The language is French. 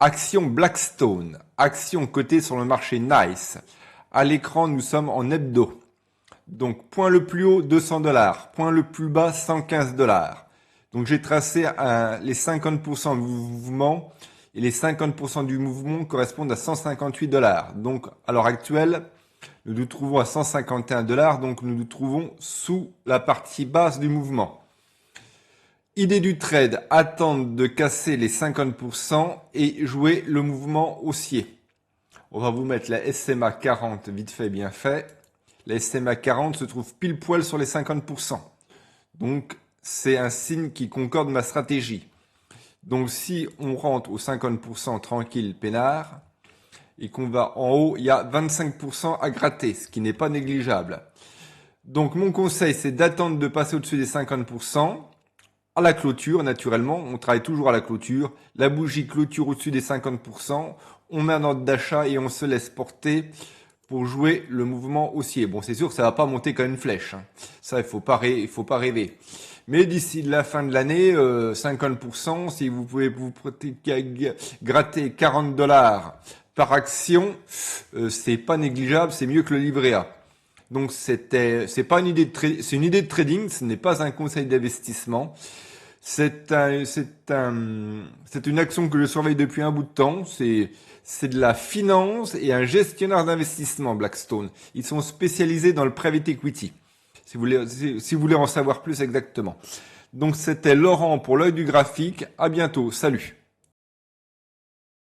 Action Blackstone, action cotée sur le marché Nice. À l'écran, nous sommes en hebdo. Donc, point le plus haut, 200 $. Point le plus bas, 115 $. Donc, j'ai tracé les 50% du mouvement. Et les 50% du mouvement correspondent à 158 $. Donc, à l'heure actuelle, nous nous trouvons à 151 $. Donc, nous nous trouvons sous la partie basse du mouvement. Idée du trade, attendre de casser les 50% et jouer le mouvement haussier. On va vous mettre la SMA 40 vite fait, bien fait. La SMA 40 se trouve pile poil sur les 50%. Donc, c'est un signe qui concorde ma stratégie. Donc, si on rentre aux 50% tranquille, peinard, et qu'on va en haut, il y a 25% à gratter, ce qui n'est pas négligeable. Donc, mon conseil, c'est d'attendre de passer au-dessus des 50%. À la clôture, naturellement, on travaille toujours à la clôture. La bougie clôture au-dessus des 50%. On met un ordre d'achat et on se laisse porter pour jouer le mouvement haussier. Bon, c'est sûr que ça va pas monter comme une flèche. Ça, il faut pas rêver. Mais d'ici la fin de l'année, 50%, si vous pouvez vous gratter 40 $ par action, c'est pas négligeable, c'est mieux que le livret A. Donc c'est pas une idée c'est une idée de trading, ce n'est pas un conseil d'investissement. C'est une action que je surveille depuis un bout de temps. C'est de la finance et un gestionnaire d'investissement, Blackstone. Ils sont spécialisés dans le private equity. Si vous voulez en savoir plus exactement. Donc c'était Laurent pour l'œil du graphique. À bientôt. Salut.